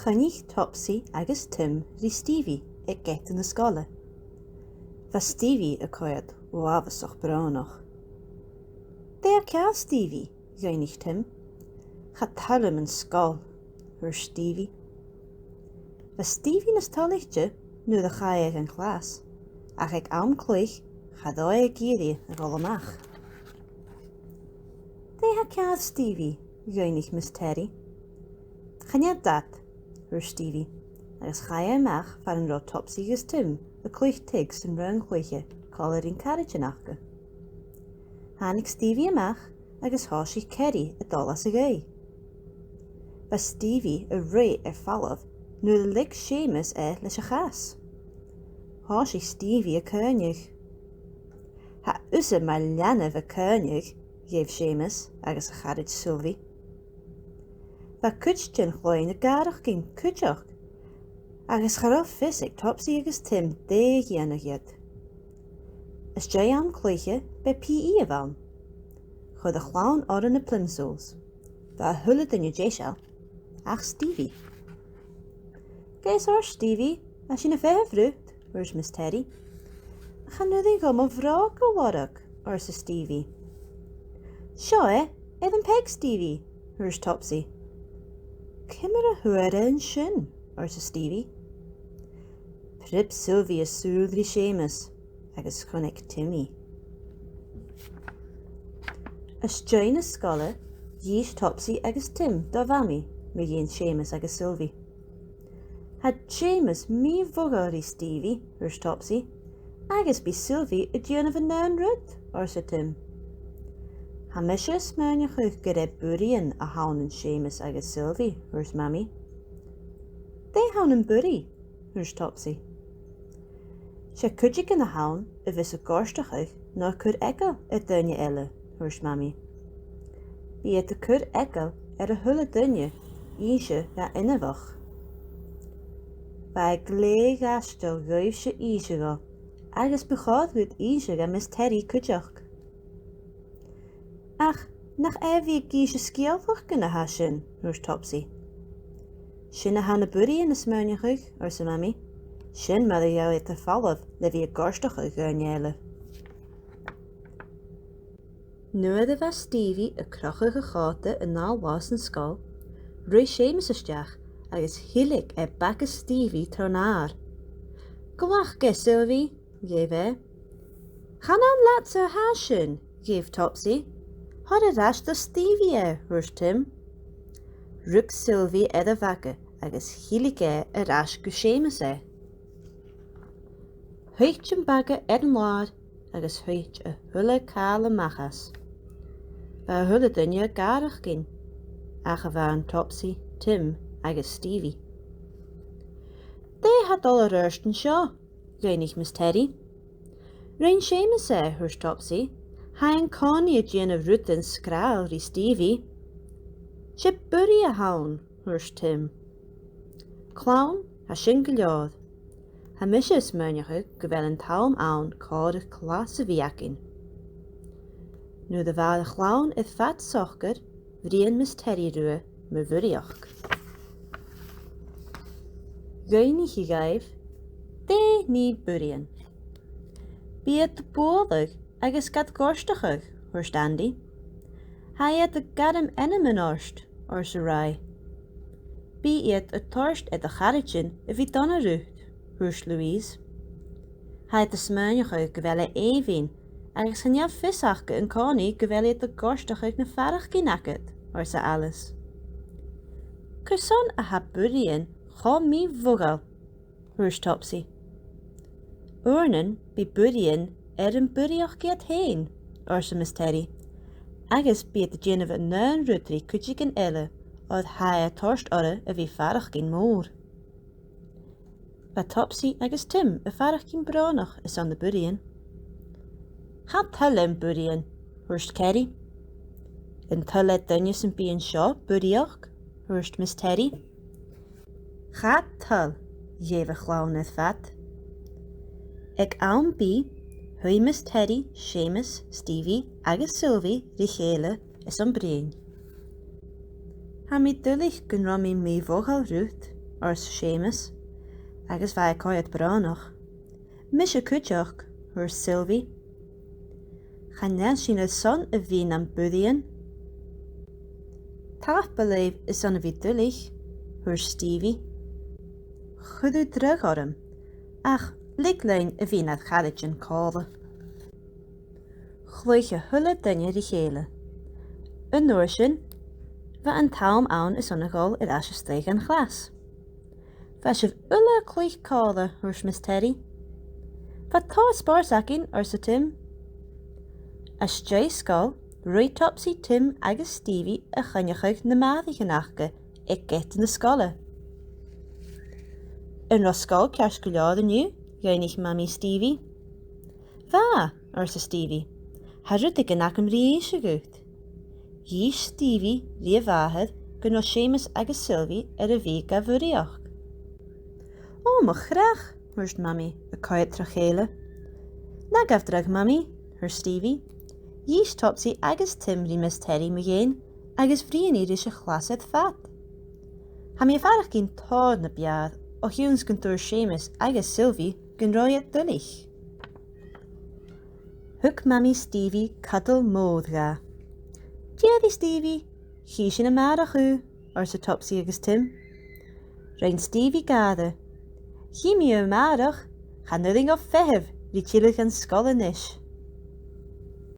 Chynnych Topsy agus Tim rí Stevie ag get in na scoile. Bha Stevie a coiad wafasach bránach. Dé ceall Stevie, ghainich Tim. Cha talm an scol, thuair Stevie. Bha Stevie nas talaichte nu a chaig an chlás, ach ag am cloich cha dó ag géirí a gáil amach. Dé ceall Stevie, ghainich Miss Terry. Chaniad dat, thuair Stevie, agus chaia amach far an rá Topsy agus Tim a cloich tig san rang chloiche cálar in carriage nachcha. Hánig Stevie amach agus háisí Kerry a dolas a gé. Bha Stevie a ré fallamh nu a lig Seamus leis a chas. Háisí Stevie a cóineach. Ha usa mar leanamh a cóineach, ghéh Seamus agus a charid Sylvie. Bha cuidtin chláin a garach gin cuideach, agus chará fisig Topsy agus Tim dé dhéanach iad. Is dé am cloiche be P.E. a bhain. Chud a chlán ar na plimsolls. Bha thula dunne déisial, ach Stevie. Gais ar Stevie, a sin a bheithrút, thuair Miss Terry. Cha nudaí go má bhrá go warach, ar sa Stevie. Seo an peg Stevie, thuair Topsy. Cimar a thuaire an sin, ar sa Stevie. Prib Sylvie a súil rí Seamus, agus chunig Timmy. As dé na scoile, dhís Topsy agus Tim do bhamí me dhéon Seamus agus Sylvie. Had Seamus mí bhogad rí Stevie, thuair Topsy, agus bí Sylvie a dhéanamh an nán rud, ar sa Tim. Ha meise smáineach chuh go raibh burraidhean a tháinig Seamus agus Sylvie, thuair Mammy. Dé tháinig burraidh, thuair Topsy. Se cuidig in a tháin a bheits a gáisteach ná chur eagal a duine eile, thuair Mammy. Bí a chur eagal a thula duine íse ga inamhach. Ba ag lé gastal gaibh se íse go, agus beáadhúd íse ga Miss Terry cuideach. Ach, nach bhí gíse scialfach gona ha sin, thuair Topsy. Sin a hána burraidhean na smáineach ar sa Mammy. Sin mar a dheabh a fallamh le bhí a gáisteach a gcóineála. Nuair a bheith Stevie a crocha go cháta in náhlas an scáil, roigh Seamus isteach agus thuiligh bacchas Stevie tar náir. Glach ge Sylvie, ghéh é. Chanam leat sa há sin, ghéh Topsy. Thar a rás do Stevie thuair Tim. Rug Sylvie a bhacha agus thuiligh a rás go Seamus Thuit an bagga an láir agus thuit a thula cála machas. Ba thula duine garach gin, ach a bhain Topsy, Tim agus Stevie. Dé ha dul a röstan seo, ghainich Miss Terry. Rain Seamus thuair Topsy, ha an cáni a dhéanamh rud an scráil rí Stevie. Se burraidh a tháin, thuair Tim. Clán ha sin go leor. Ha meise smáineach go bhfuil an talm ann cád a chlás a bhíacin. Nu de bhil a chlán i fat sochgar, bhríonn Miss Terry rua me bhuriach. Ghainich I gaibh, dé ní burraidhean. Bí a bódach agus gad gáisteach thuair Standy. Ha iad a gadam enam an áist, ar sa rá. Bí iad a táist a charitin a bhí donna rucht, thuair Louise. Ha iad a smáineach go bhfuil éhín agus chan neamh fisachcha an cánaí go bhfuil iad a gáisteach na farach cinacad, ar sa Alice. Cur son a ha burraidhean chá mí bhogáil, thuair Topsy. Uirnan bí burraidhean an burraíoch géad hain, ar sa Miss Terry. Agus bí a déanamh an nán rútaí cuidig an eile ád ha a táist orra a bhí farach gin mór. Ba Topsy agus Tim a farach gin bránach is an na burraidhean. Cha tuilleann burraidhean, thuair Kerry. An tuile duine san bíonn seo burraíoch, thuair Miss Terry. Cha tuil, ghéh a chlán a fat. Ag am bí, hui Miss Terry, Seamus, Stevie agus Sylvie rí chéile is an bréin. Ha mi dúlaich gon ra mi mí bhógáil rút, ors Seamus, agus bheith coiad bránach. Mis a cúteach, thuair Sylvie. Chanean sin a son a bhí an burraidhean. Tath believe is son a bhí dúlich, thuair Stevie. Chudú drug orm, ach lig lein a bhí na chadid an cáda. Chluiche thulla duine rí chéile. An nuair sin, bheith an tam ann is Bun-sgoil ar as steig an chlas. Bheith sibh ulla chluich cáda thuair Miss Terry. Bheith tá spársacin ar sa Tim. As J Scoil, roi Topsy, Tim agus Stevie a chunnechuig na maithaigh nachcha ag get na scoile. An roscoil cears go leor aniu, gainig Mammy Stevie. Bha, ar sa Stevie, harrad ag an acam rí éise gút. Dhís Stevie rí a bhathad go nó Seamus agus Sylvie ar a bhí ga bhúraíoch. Ó, mo chreach, thuairt Mammy a coiad tra chéile. Na gabh drag Mammy, thuair Stevie. Dhís Topsy agus Tim rí Miss Terry mo dhéin agus bhríon iad is a chlasad fat. Ha mi a farach cinn tád na bead ó hiúns gan túair Seamus agus Sylvie gan roiad dulich. Thug Mammy Stevie cadal mód ga. Diadí Stevie, hí sin a marach ú, ar sa Topsy agus Tim. Rein Stevie gada. Hí mi a marach, cha nudding ó fehib rí tílich an scoil inis.